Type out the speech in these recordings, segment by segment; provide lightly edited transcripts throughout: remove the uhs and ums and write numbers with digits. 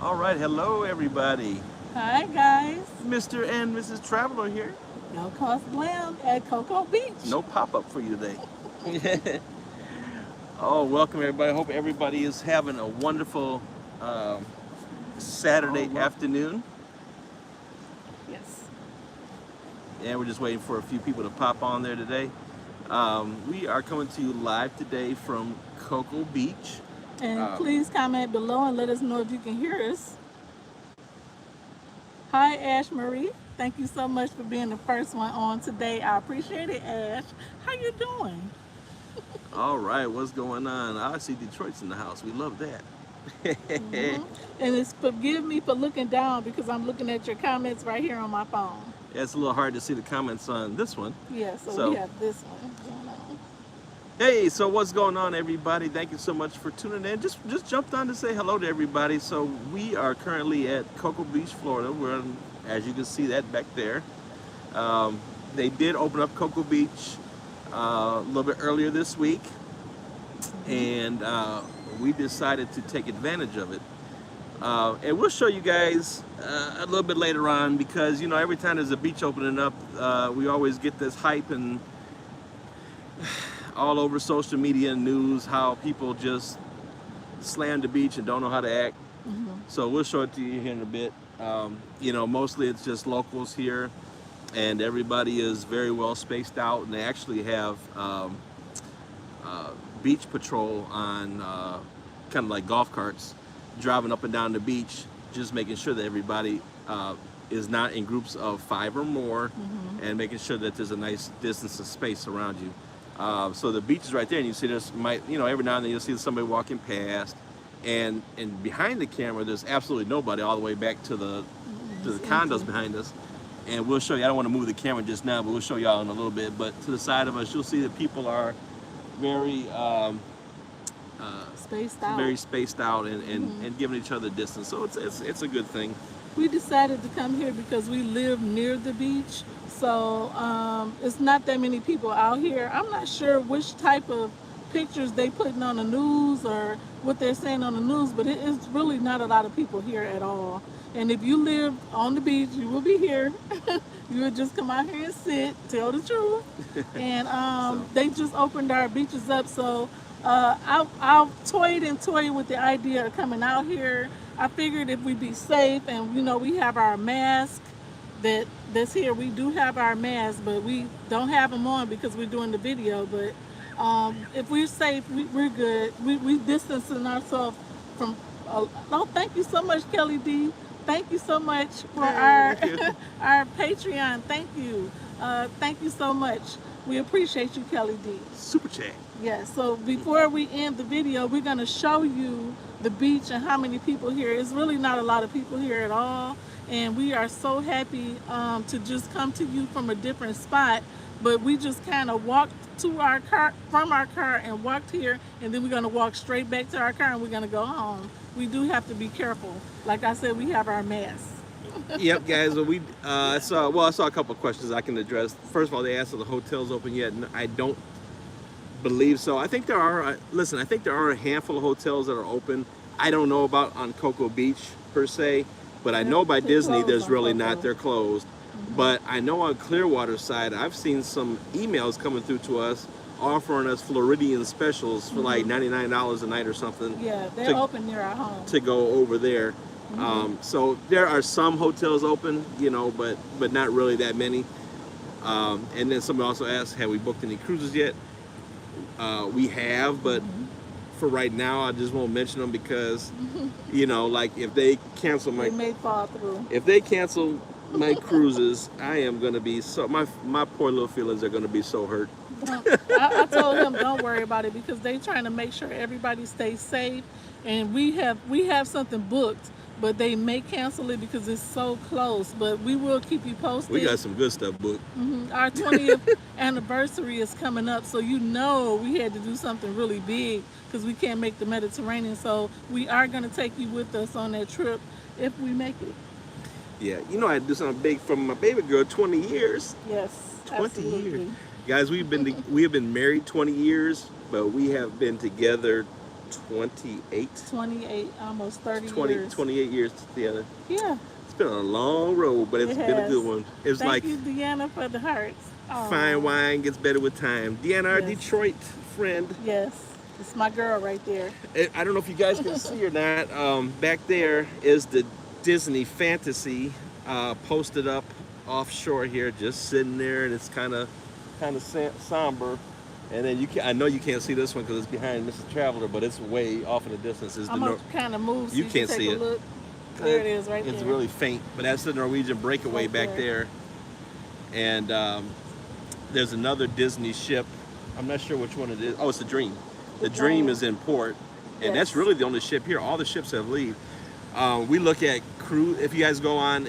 All right, hello everybody. Hi guys, Mr. and Mrs. Traveler here. no cost glam at Cocoa Beach. No pop-up for you today. Oh, welcome everybody. Hope everybody is having a wonderful Saturday afternoon. Yes. And we're just waiting for a few people to pop on there today. We are coming to you live today from Cocoa Beach. And please comment below and let us know if you can hear us. Hi Ash Marie. Thank you so much for being the first one on today. I appreciate it, Ash. How you doing? All right, what's going on? I see Detroit's in the house. We love that. And it's forgive me for looking down because I'm looking at your comments right here on my phone. Yeah, it's a little hard to see the comments on this one. Yeah, so we have this one going on. Hey, so what's going on, everybody? Thank you so much for tuning in. Just jumped on to say hello to everybody. So we are currently at Cocoa Beach, Florida. We're, as you can see that back there. They did open up Cocoa Beach a little bit earlier this week, and we decided to take advantage of it. And we'll show you guys a little bit later on because, you know, every time there's a beach opening up, we always get this hype and all over social media and news how people just slam the beach and don't know how to act. So we'll show it to you here in a bit. You know, mostly it's just locals here, and everybody is very well spaced out, and they actually have beach patrol on kind of like golf carts driving up and down the beach, just making sure that everybody is not in groups of 5 or more, and making sure that there's a nice distance of space around you. So the beach is right there, and you see there's every now and then you'll see somebody walking past, and behind the camera there's absolutely nobody all the way back to the condos behind us. And we'll show you. I don't want to move the camera just now, but we'll show y'all in a little bit. But to the side of us, you'll see that people are very spaced out and giving each other distance. So it's a good thing. We decided to come here because we live near the beach, so it's not that many people out here. I'm not sure which type of pictures they putting on the news or what they're saying on the news, but it's really not a lot of people here at all. And if you live on the beach, you will be here. You would just come out here and sit, tell the truth. And they just opened our beaches up, so I've toyed with the idea of coming out here. I figured if we be safe and we have our mask that's here. We do have our masks, but we don't have them on because we're doing the video. But if we're safe, we're good. We distancing ourselves from. Oh, thank you so much, Kelly D. Thank you so much for our our Patreon. Thank you. Thank you so much. We appreciate you, Kelly D. Super chat. Yes, so before we end the video, we're going to show you the beach and how many people here. It's really not a lot of people here at all, and we are so happy to just come to you from a different spot, but we just kind of walked to our car, from our car, and walked here, and then we're going to walk straight back to our car, and we're going to go home. We do have to be careful. Like I said, we have our masks. Yep, guys. Well, I saw a couple of questions I can address. First of all, they asked if the hotel's open yet. I don't believe so. I think there are. Listen, I think there are a handful of hotels that are open. I don't know about on Cocoa Beach per se, but I know by Disney there's really not. They're closed. But I know on Clearwater side, I've seen some emails coming through to us offering us Floridian specials for like $99 a night or something. Yeah, they're open near our home. To go over there. So there are some hotels open, but not really that many. And then somebody also asked, have we booked any cruises yet? We have, but for right now, I just won't mention them because, like if they cancel they may fall through. If they cancel my cruises, I am going to be my poor little feelings are going to be so hurt. I told him don't worry about it because they're trying to make sure everybody stays safe, and we have something booked, but they may cancel it because it's so close. But we will keep you posted. We got some good stuff booked. Our 20th anniversary is coming up, so we had to do something really big because we can't make the Mediterranean. So we are going to take you with us on that trip if we make it. Yeah, I had to do something big for my baby girl. 20 years. Yes, 20 absolutely. years. Guys, we have been married 20 years, but we have been together 28, 28, almost 30 20, years. 28 years together. Yeah, It's been a long road, but it it's been a has. good one. It's Thank like you, Deanna, for the hearts. fine Oh, wine gets better with time. Deanna, our yes, Detroit friend. yes. It's my girl right there. I don't know if you guys can see or not. Back there is the Disney Fantasy posted up offshore here, just sitting there, and it's kind of somber. And then I know you can't see this one because it's behind Mrs. Traveler, but it's way off in the distance. Is the I'm gonna kind of move so You you can can't take see a it. look. There it is, right It's there. really faint, but that's the Norwegian breakaway Right back there. And there's another Disney ship. I'm not sure which one it is. Oh, it's the Dream. The Dream is in port, and that's Yes. really the only ship here. All the ships have leave. We look at cruise. If you guys go on,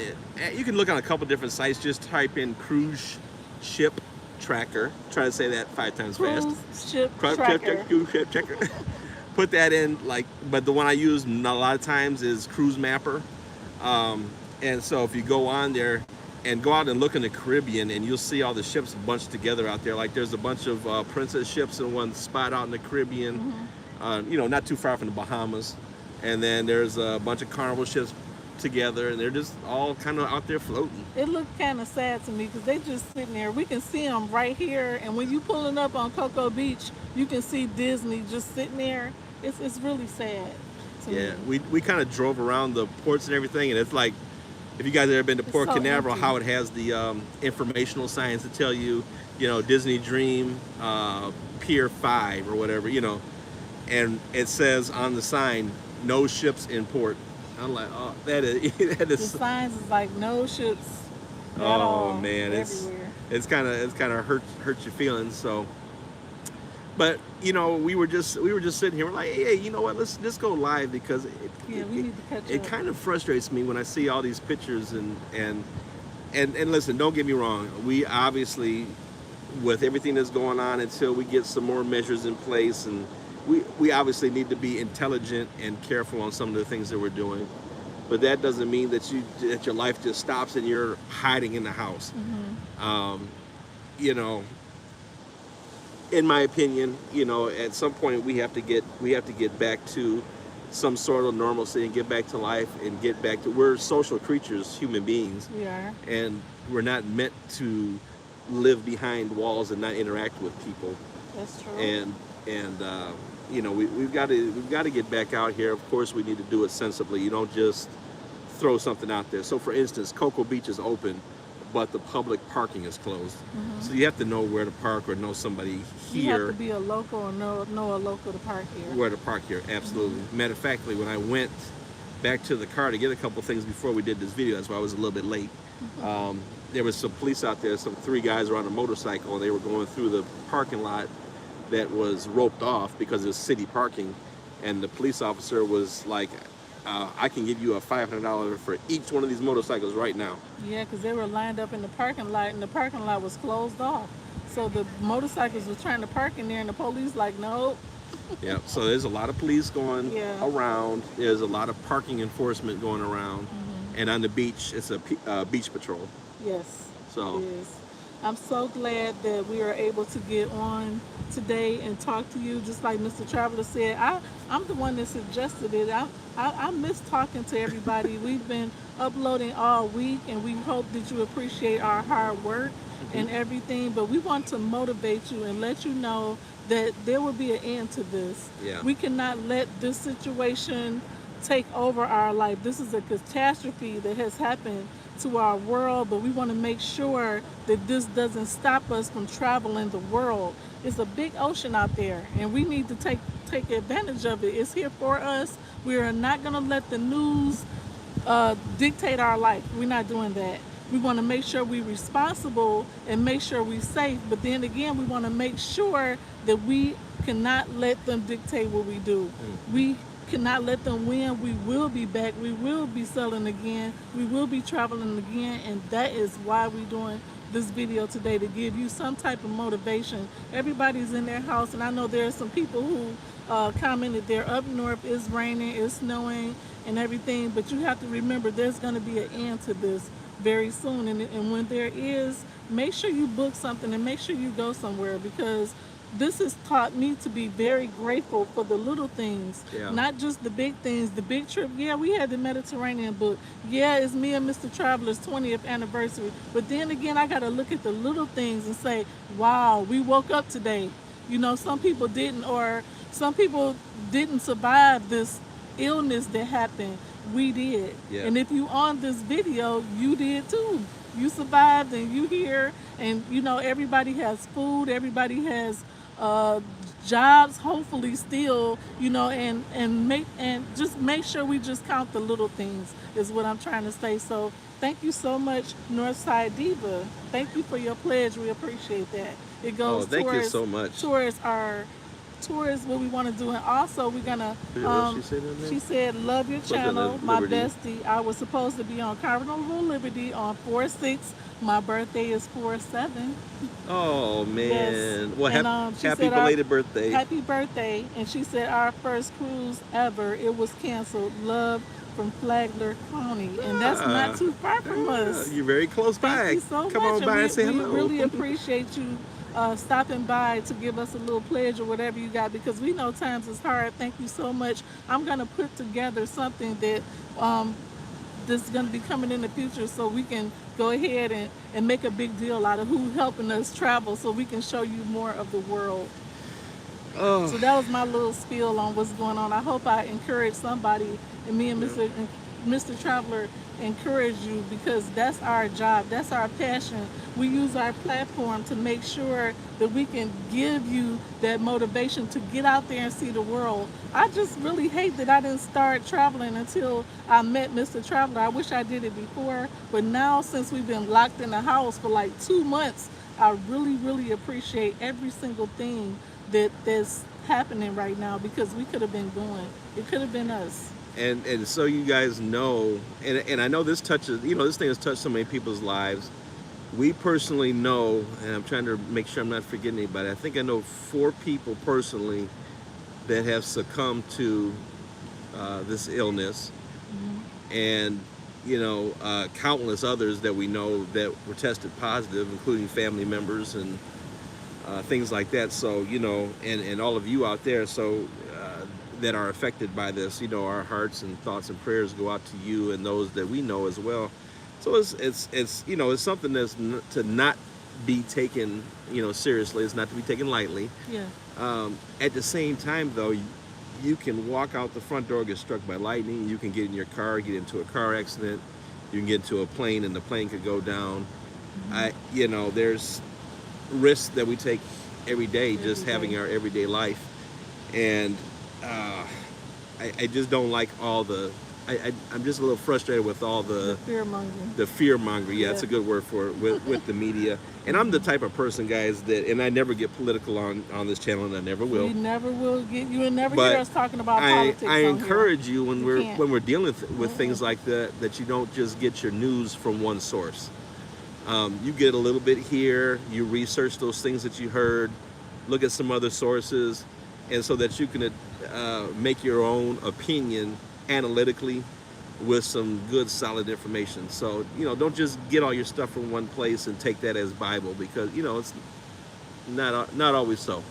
you can look on a couple different sites. Just type in cruise ship tracker. Try to say that 5 times fast. Cruise ship tracker. Cruise ship tracker. Put that in, but the one I use a lot of times is Cruise Mapper. And so if you go on there and go out and look in the Caribbean, and you'll see all the ships bunched together out there. Like there's a bunch of princess ships in one spot out in the Caribbean, not too far from the Bahamas. And then there's a bunch of Carnival ships together, and they're just all kind of out there floating. It looked kind of sad to me because they just sitting there. We can see them right here, and when you pulling up on CoCoa Beach, you can see Disney just sitting there. It's really sad to Yeah, me. we kind of drove around the ports and everything, and it's like, if you guys have ever been to Port so Canaveral, empty. how it has the informational signs to tell you, Disney Dream, Pier 5 or whatever, and it says on the sign, no ships in port. I'm like, oh, that The is. signs is like no ships at Oh all. man, everywhere. it's kind of hurts your feelings. So, but we were just sitting here. We're like, hey, you know what? Let's just go live because Yeah, we need to catch it up. kind of frustrates me when I see all these pictures and listen, don't get me wrong. We obviously, with everything that's going on, until we get some more measures in place, and we obviously need to be intelligent and careful on some of the things that we're doing. But that doesn't mean that your life just stops and you're hiding in the house. In my opinion, at some point we have to get back to some sort of normalcy and get back to life and get back to, we're social creatures, human beings, We are. and we're not meant to live behind walls and not interact with people. That's true. And we've got to get back out here. Of course, we need to do it sensibly. You don't just throw something out there. So, for instance, CoCoa Beach is open, but the public parking is closed. So you have to know where to park or know somebody You have to here be a local or know a local to park here. where to park here. Absolutely. Matter of fact, when I went back to the car to get a couple things before we did this video, that's why I was a little bit late. There was some police out there. 3 guys were on a motorcycle, and they were going through the parking lot that was roped off because it was city parking, and the police officer was like, I can give you a $500 for each one of these motorcycles right now. Yeah, because they were lined up in the parking lot, and the parking lot was closed off. So the motorcycles were trying to park in there, and the police like, no. Yeah, so there's a lot of police going Yeah. around. There's a lot of parking enforcement going around, and on the beach, it's a beach patrol. Yes, So it is. I'm so glad that we are able to get on today and talk to you. Just like Mr. Traveler said, I'm the one that suggested it. I miss talking to everybody. We've been uploading all week, and we hope that you appreciate our hard work and everything. But we want to motivate you and let you know that there will be an end to this. Yeah. We cannot let this situation take over our life. This is a catastrophe that has happened to our world, but we want to make sure that this doesn't stop us from traveling the world. It's a big ocean out there, and we need to take advantage of it. It's here for us. We are not going to let the news dictate our life. We're not doing that. We want to make sure we're responsible and make sure we're safe, but then again, we want to make sure that we cannot let them dictate what we do. We cannot let them win. We will be back. We will be selling again. We will be traveling again, and that is why we're doing this video today, to give you some type of motivation. Everybody's in their house, and I know there are some people who commented they're up north, it's raining, it's snowing and everything, but you have to remember there's going to be an end to this very soon, and when there is, make sure you book something and make sure you go somewhere, because this has taught me to be very grateful for the little things, Yeah. not just the big things. The big trip, yeah, we had the Mediterranean, but yeah, it's me and Mr. Traveler's 20th anniversary. But then again, I got to look at the little things and say, wow, we woke up today. You know, some people didn't, or some people didn't survive this illness that happened. We did. Yeah. And if you on this video, you did too. You survived and you here, and you know everybody has food, everybody has uh, jobs, hopefully still, you know, and just make sure we just count the little things is what I'm trying to say. So thank you so much, Northside Diva. Thank you for your pledge. We appreciate that. It Oh, goes thank you so much. towards what we want to do, and also we're gonna What she said in there? she said love your Something channel, of my Liberty. bestie. I was supposed to be on Carnival Liberty on 4/6. My birthday is 4/7. Oh man! Yes. Well, And she happy said belated birthday. happy birthday. And she said our first cruise ever, it was canceled. Love from Flagler County, and that's not too far from us. You're very close by. Thank you so Come much. on by and say we hello. really appreciate you stopping by to give us a little pledge or whatever you got, because we know times is hard. Thank you so much. I'm gonna put together something that that's gonna be coming in the future, so we can go ahead and make a big deal out of who helping us travel, so we can show you more of the world. Oh, So that was my little spiel on what's going on. I hope I encourage somebody, and me and Mr. Traveler encourage you, because that's our job, that's our passion. We use our platform to make sure that we can give you that motivation to get out there and see the world. I just really hate that I didn't start traveling until I met Mr. Traveler. I wish I did it before, but now since we've been locked in the house for like 2 months, I really, really appreciate every single thing that's happening right now, because we could have been going. It could have been us. and so you guys know, and I know this touches, this thing has touched so many people's lives. We personally know, and I'm trying to make sure I'm not forgetting anybody. I think I know 4 people personally that have succumbed to this illness, and countless others that we know that were tested positive, including family members and things like that. So and all of you out there, so that are affected by this, our hearts and thoughts and prayers go out to you and those that we know as well. So it's something that's to not be taken seriously. It's not to be taken lightly. Yeah. At the same time, though, you can walk out the front door, get struck by lightning. You can get in your car, get into a car accident. You can get into a plane, and the plane could go down. There's risks that we take every day, just having our everyday life, and I just don't like all the. I'm just a little frustrated with all the fear mongering. The fear mongering, yeah, that's a good word for it, with the media. And I'm the type of person, guys, and I never get political on this channel, and I never will. We never will get. You will never But hear us talking about politics. I on encourage here. you when You we're dealing with things like that you don't just get your news from one source. You get a little bit here, you research those things that you heard, look at some other sources, and so that you can make your own opinion analytically with some good solid information. So don't just get all your stuff from one place and take that as Bible, because it's not always so.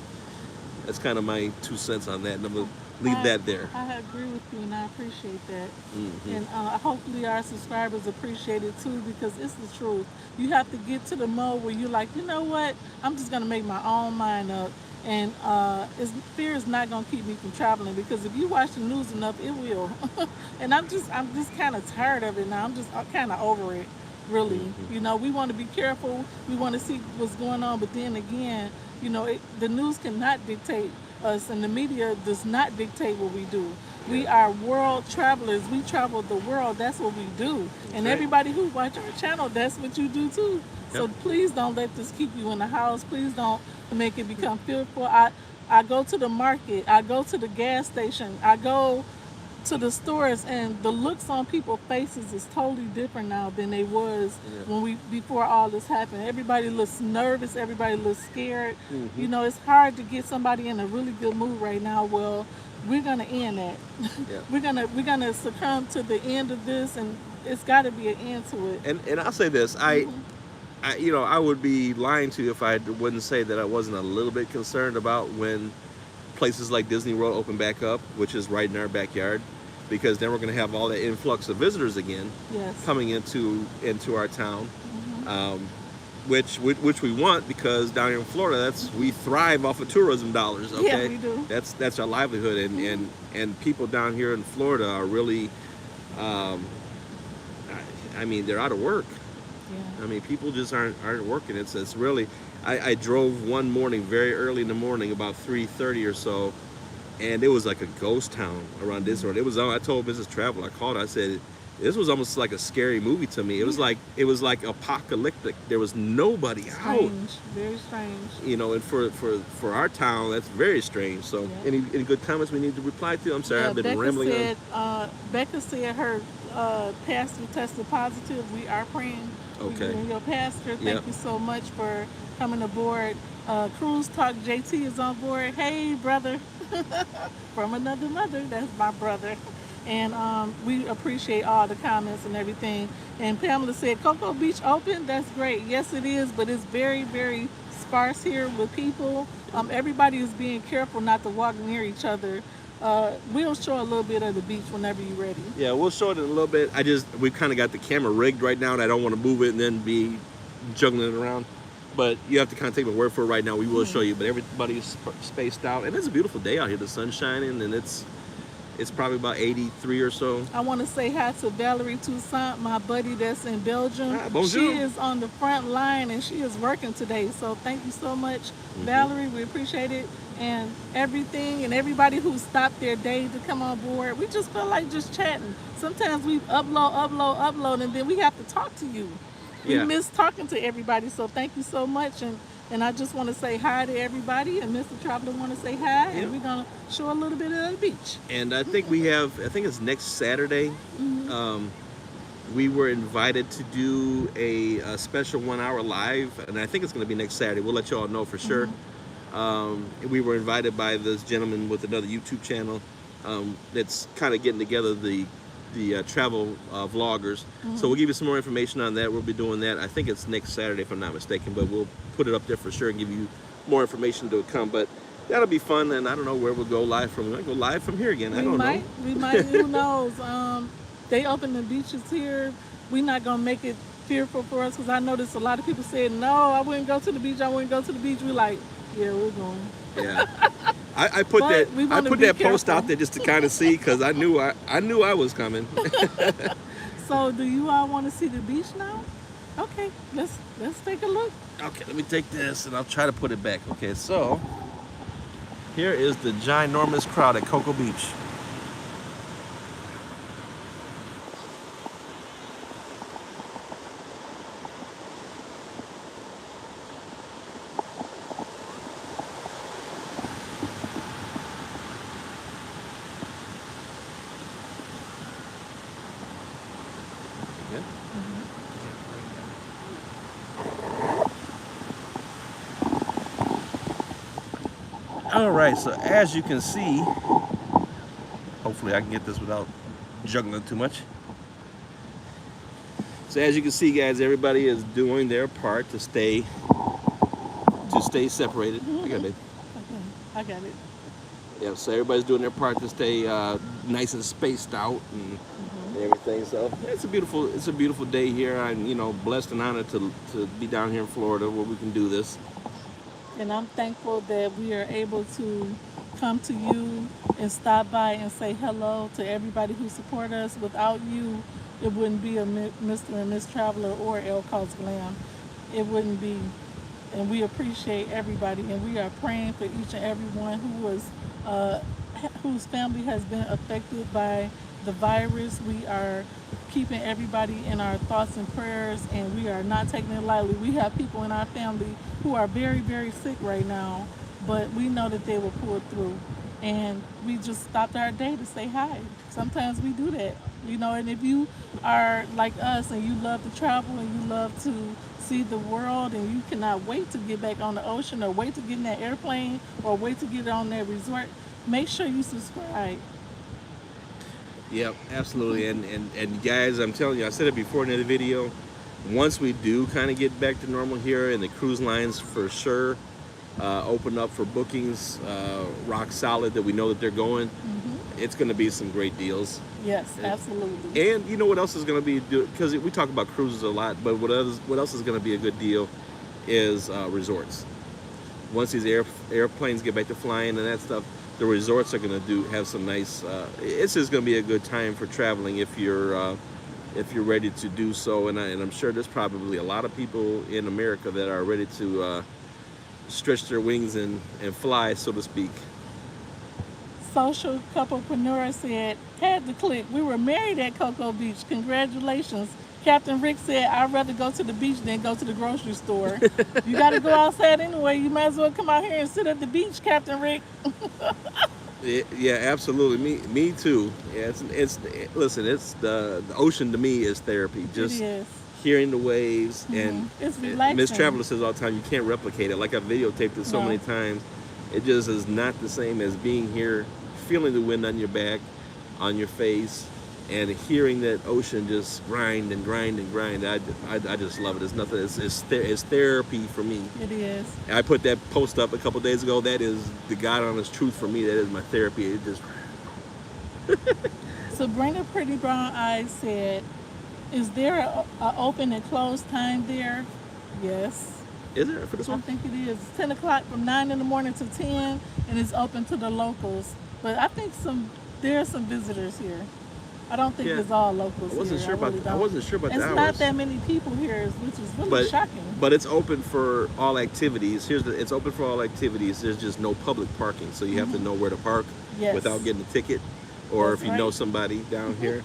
That's kind of my 2 cents on that, and I'm gonna leave that there. I agree with you, and I appreciate that. Mm-hmm. And hopefully our subscribers appreciate it too, because it's the truth. You have to get to the mode where you're like, you know what, I'm just gonna make my own mind up. And fear is not gonna keep me from traveling, because if you watch the news enough, it will. And I'm just kind of tired of it now. I'm kind of over it, really. Mm-hmm. We want to be careful. We want to see what's going on, but then again, the news cannot dictate us, and the media does not dictate what we do. We are world travelers. We travel the world. That's what we do. And everybody who watch our channel, that's what you do too. So please don't let this keep you in the house. Please don't make it become fearful. I go to the market. I go to the gas station. I go to the stores, and the looks on people's faces is totally different now than they was before all this happened. Everybody looks nervous. Everybody looks scared. It's hard to get somebody in a really good mood right now. Well, we're gonna end that. we're gonna succumb to the end of this, and it's got to be an end to it. And I'll say this, I would be lying to you if I wouldn't say that I wasn't a little bit concerned about when places like Disney World open back up, which is right in our backyard, because then we're going to have all that influx of visitors again Yes. coming into our town, Hmm. which we want because down here in Florida, we thrive off of tourism dollars. Yeah, Okay, we do. that's our livelihood, and people down here in Florida are really, um, I mean, they're out of work. Yeah. I mean, people just aren't working. It's really. I drove one morning very early in the morning, about 3:30 or so, and it was like a ghost town around this road. It was. I told Mrs. Travel. I called her. I said, "This was almost like a scary movie to me. It was like apocalyptic. There was nobody out. Strange. Very strange. And for our town, that's very strange. So, Yeah. any good comments we need to reply to? I'm sorry, Yeah, I've been rambling on. Becca said her pastor tested positive. We are praying. Okay. For your pastor. Thank Yep. you so much for coming aboard. Cruise Talk JT is on board. Hey, brother. From another mother. That's my brother. And we appreciate all the comments and everything. And Pamela said, Cocoa Beach open? That's great. Yes, it is, but it's very, very sparse here with people. Everybody is being careful not to walk near each other. We'll show a little bit of the beach whenever you're ready. Yeah, we'll show it in a little bit. We've kind of got the camera rigged right now, and I don't want to move it and then be juggling it around. But you have to kind of take my word for it right now. We will show you, but everybody's spaced out, and it's a beautiful day out here. The sun's shining, and it's probably about 83 or so. I want to say hi to Valerie Toussaint, my buddy that's in Belgium. Bonjour. She is on the front line, and she is working today. So thank you so much, Valerie. We appreciate it. And everything and everybody who stopped their day to come on board. We just feel like just chatting. Sometimes we upload, and then we have to talk to you. We miss talking to everybody. So thank you so much. And I just want to say hi to everybody. And Mr. Traveler want to say hi. And we're going to show a little bit of the beach. And I think it's next Saturday. We were invited to do a special 1 hour live. And I think it's going to be next Saturday. We'll let you all know for sure. We were invited by this gentleman with another YouTube channel that's kind of getting together the travel vloggers. So we'll give you some more information on that. We'll be doing that. I think it's next Saturday if I'm not mistaken, but we'll put it up there for sure and give you more information to come. But that'll be fun, and I don't know where we'll go live from. We might go live from here again. I don't know. We might. Who knows? They open the beaches here. We're not gonna make it fearful for us because I noticed a lot of people said, "No, I wouldn't go to the beach. I wouldn't go to the beach." We're like, "Yeah, we're going." Yeah. I put that post out there just to kind of see because I knew I was coming. So, do you all want to see the beach now? Okay, let's take a look. Okay, let me take this and I'll try to put it back. Okay, so here is the ginormous crowd at Cocoa Beach. All right, so as you can see, hopefully I can get this without juggling too much. So as you can see, guys, everybody is doing their part to stay separated. I got it. Okay, I got it. Yeah, so everybody's doing their part to stay nice and spaced out and everything. So it's a beautiful day here. I'm blessed and honored to be down here in Florida where we can do this. And I'm thankful that we are able to come to you and stop by and say hello to everybody who support us. Without you, it wouldn't be a Mr. and Miss Traveler or El Cause Glam. It wouldn't be. And we appreciate everybody. And we are praying for each and every one whose family has been affected by the virus. We are keeping everybody in our thoughts and prayers, and we are not taking it lightly. We have people in our family who are very, very sick right now, but we know that they will pull through. And we just stopped our day to say hi. Sometimes we do that, and if you are like us and you love to travel and you love to see the world and you cannot wait to get back on the ocean or wait to get in that airplane or wait to get on that resort, make sure you subscribe. Yep, absolutely. And guys, I'm telling you, I said it before in the video, Once we do kind of get back to normal here, and the cruise lines for sure open up for bookings, rock solid that we know that they're going, it's going to be some great deals. Yes, absolutely. And you know what else is going to be, because we talk about cruises a lot, but what else is going to be a good deal is resorts. Once these airplanes get back to flying and that stuff, the resorts are going to have some nice. It's just going to be a good time for traveling if you're ready to do so. And I'm sure there's probably a lot of people in America that are ready to stretch their wings and fly, so to speak. Social couplepreneur said, had to click. We were married at CoCoa Beach. Congratulations. Captain Rick said, I'd rather go to the beach than go to the grocery store. You got to go outside anyway. You might as well come out here and sit at the beach, Captain Rick. Yeah, absolutely. Me too. Yeah, listen. It's the ocean to me is therapy. Just hearing the waves and it's relaxing. Miss Traveler says all the time, you can't replicate it. Like I videotaped it so many times, it just is not the same as being here, feeling the wind on your back, on your face, and hearing that ocean just grind and grind and grind. I just love it. It's nothing. It's therapy for me. It is. I put that post up a couple days ago. That is the God honest truth for me. That is my therapy. It just. Sabrina Pretty Brown Eyes said, "Is there a open and close time there?" Yes. Is there for this one? I think it is. It's 10 o'clock from 9 in the morning to 10, and it's open to the locals. But I think there are some visitors here. I don't think it's all locals. I wasn't sure about the hours. It's not that many people here, which is really shocking. But it's open for all activities. It's open for all activities. There's just no public parking, so you have to know where to park without getting a ticket, or if you know somebody down here.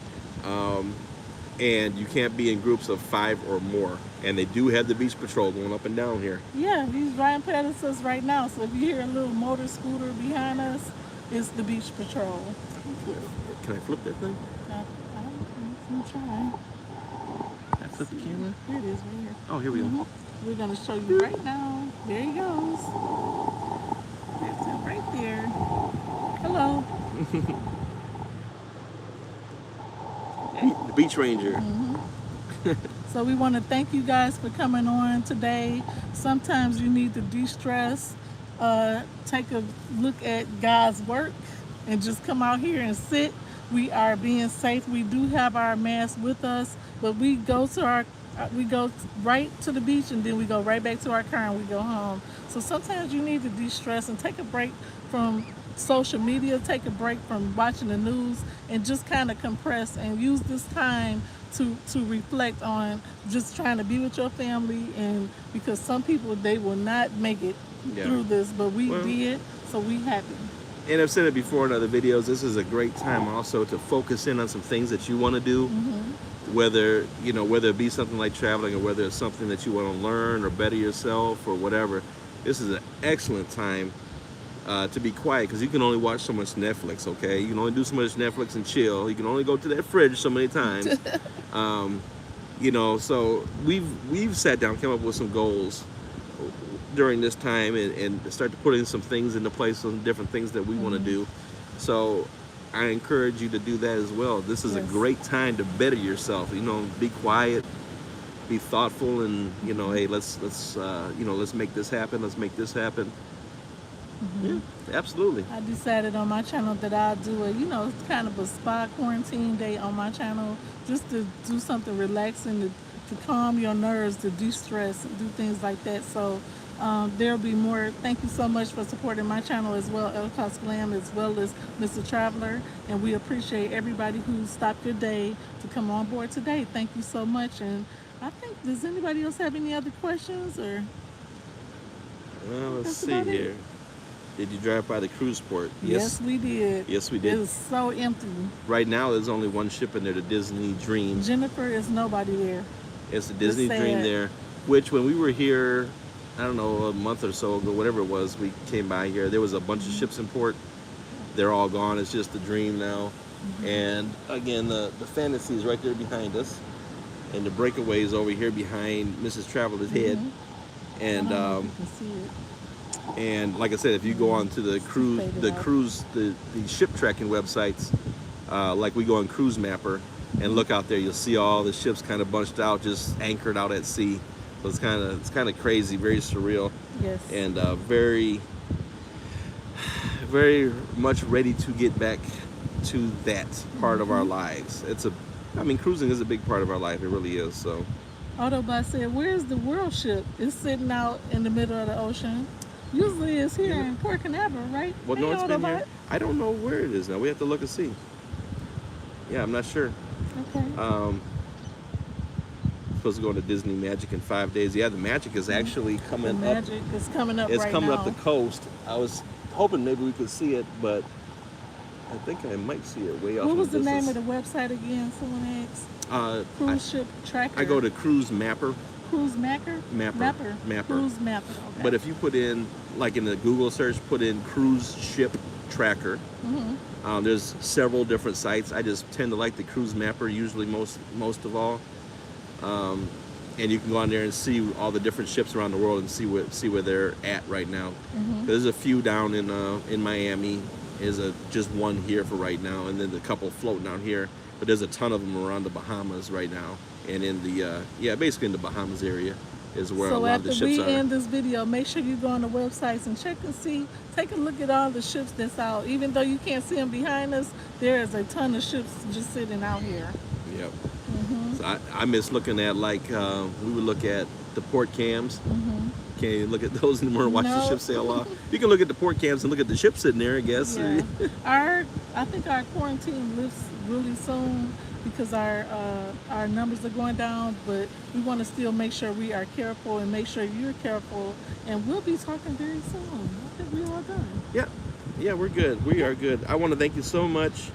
And you can't be in groups of 5 or more. And they do have the beach patrol going up and down here. Yeah, he's riding past us right now. So if you hear a little motor scooter behind us, it's the beach patrol. Can I flip that thing? I'm trying. Can I flip the camera? Here it is, right here. Oh, here we go. We're going to show you right now. There he goes. That's him right there. Hello. The beach ranger. So we want to thank you guys for coming on today. Sometimes you need to de-stress. Take a look at God's work and just come out here and sit. We are being safe. We do have our masks with us, but we go right to the beach and then we go right back to our car and we go home. So sometimes you need to de-stress and take a break from social media, take a break from watching the news, and just kind of compress and use this time to reflect on just trying to be with your family. And because some people, they will not make it through this, but we did, so we happy. And I've said it before in other videos, this is a great time also to focus in on some things that you want to do, whether it be something like traveling or whether it's something that you want to learn or better yourself or whatever. This is an excellent time to be quiet, because you can only watch so much Netflix, okay? You can only do so much Netflix and chill. You can only go to that fridge so many times. So we've sat down, come up with some goals during this time and start to put in some things into place, some different things that we want to do. So I encourage you to do that as well. This is a great time to better yourself. Be quiet, be thoughtful, and hey, let's make this happen. Let's make this happen. Yeah, absolutely. I decided on my channel that I'll do it's kind of a spa quarantine day on my channel, just to do something relaxing to calm your nerves, to de-stress, and do things like that. So there'll be more. Thank you so much for supporting my channel as well, El Cos Glam, as well as Mr. Traveler. And we appreciate everybody who stopped your day to come on board today. Thank you so much. And I think, does anybody else have any other questions? Or well, let's see here. Did you drive by the cruise port? Yes, we did. Yes, we did. It was so empty. Right now, there's only one ship in there, the Disney Dream. Jennifer, is nobody there. It's the Disney Dream there, which when we were here, I don't know, a month or so ago, whatever it was, we came by here. There was a bunch of ships in port. They're all gone. It's just the Dream now. And again, the Fantasy is right there behind us. And the Breakaway is over here behind Mrs. Traveler's head. And you can see it. And like I said, if you go on to the ship tracking websites, like we go on Cruise Mapper, and look out there, you'll see all the ships kind of bunched out, just anchored out at sea. So it's kind of crazy, very surreal, Yes. and very very much ready to get back to that part of our lives. I mean, cruising is a big part of our life. It really is. So Autobot said, "Where's the world ship? It's sitting out in the middle of the ocean. Usually it's here in Port Canaveral, right?" well, no, Hey, it's been Autobot. here. I don't know where it is now. We have to look and see. Yeah, I'm not sure. Okay. Supposed to go to Disney Magic in 5 days. Yeah, the Magic is actually The coming up. magic is coming up It's right coming now. up the coast. I was hoping maybe we could see it, but I think I might see it way off. What was in the name of distance. the website again? Someone asked. Cruise ship tracker. I go to Cruise Mapper. Cruise Mapper. Mapper. Cruise Mapper. Okay. But if you put in, like in the Google search, put in cruise ship tracker, there's several different sites. I just tend to like the Cruise Mapper usually most of all. And you can go on there and see all the different ships around the world and see where they're at right now. There's a few down in Miami. There's just one here for right now, and then a couple floating out here. But there's a ton of them around the Bahamas right now, and in the basically in the Bahamas area is where a so lot of the after ships we are. end this video, make sure you go on the websites and check and see. Take a look at all the ships that's out. Even though you can't see them behind us, there is a ton of ships just sitting out here. Yep. So I miss looking at, like, we would look at the port cams. Can't even look at those anymore and watch the No. ships sail off. You can look at the port cams and look at the ships sitting there, I guess. Yeah. I think our quarantine lifts really soon because our numbers are going down, but we want to still make sure we are careful and make sure you're careful, and we'll be talking very soon. I think we're all done. Yeah, we're good. We are good. I want to thank you so much.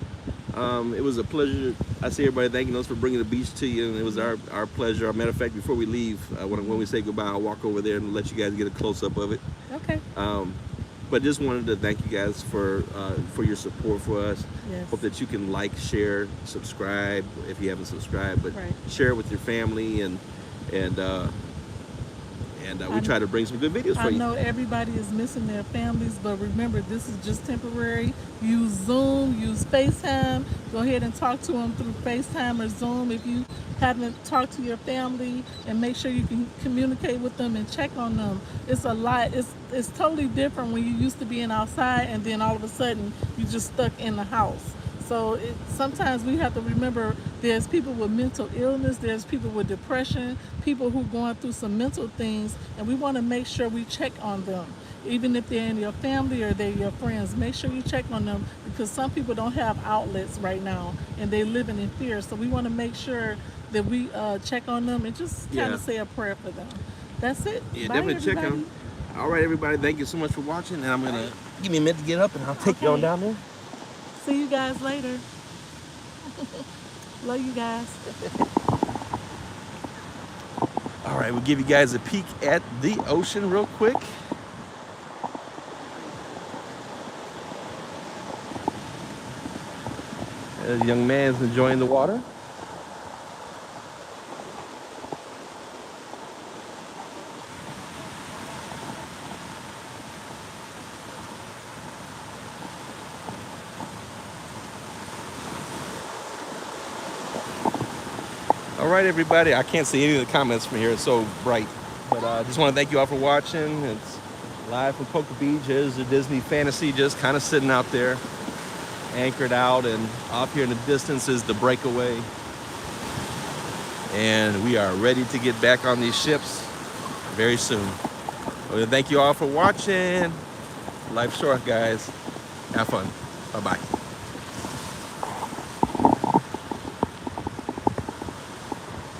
It was a pleasure. I see everybody thanking us for bringing the beach to you, and it was our pleasure. As a matter of fact, before we leave, when we say goodbye, I'll walk over there and let you guys get a close-up of it. Okay. But just wanted to thank you guys for your support for us. Yes. Hope that you can like, share, subscribe if you haven't subscribed, but Right. share it with your family, and we try to bring some good videos for I you. know everybody is missing their families, but remember, this is just temporary. Use Zoom, use FaceTime. Go ahead and talk to them through FaceTime or Zoom if you haven't talked to your family, and make sure you can communicate with them and check on them. It's a lot. It's totally different when you used to being outside and then all of a sudden you just stuck in the house. So sometimes we have to remember there's people with mental illness, there's people with depression, people who are going through some mental things, and we want to make sure we check on them. Even if they're in your family or they're your friends, make sure you check on them, because some people don't have outlets right now and they're living in fear. So we want to make sure that we check on them and just kind of say a prayer for them. That's it. Yeah, Bye, definitely check everybody. on. All right, everybody. Thank you so much for watching, and I'm gonna give me a minute to get up, and I'll take you on down there. See you guys later. Love you guys. All right, we'll give you guys a peek at the ocean real quick. The young man's enjoying the water. All right, everybody. I can't see any of the comments from here. It's so bright. But I just want to thank you all for watching. It's live from CoCoa Beach. There's the Disney Fantasy just kind of sitting out there, anchored out, and off here in the distance is the Breakaway. And we are ready to get back on these ships very soon. Well, thank you all for watching. Life's short, guys. Have fun. Bye-bye.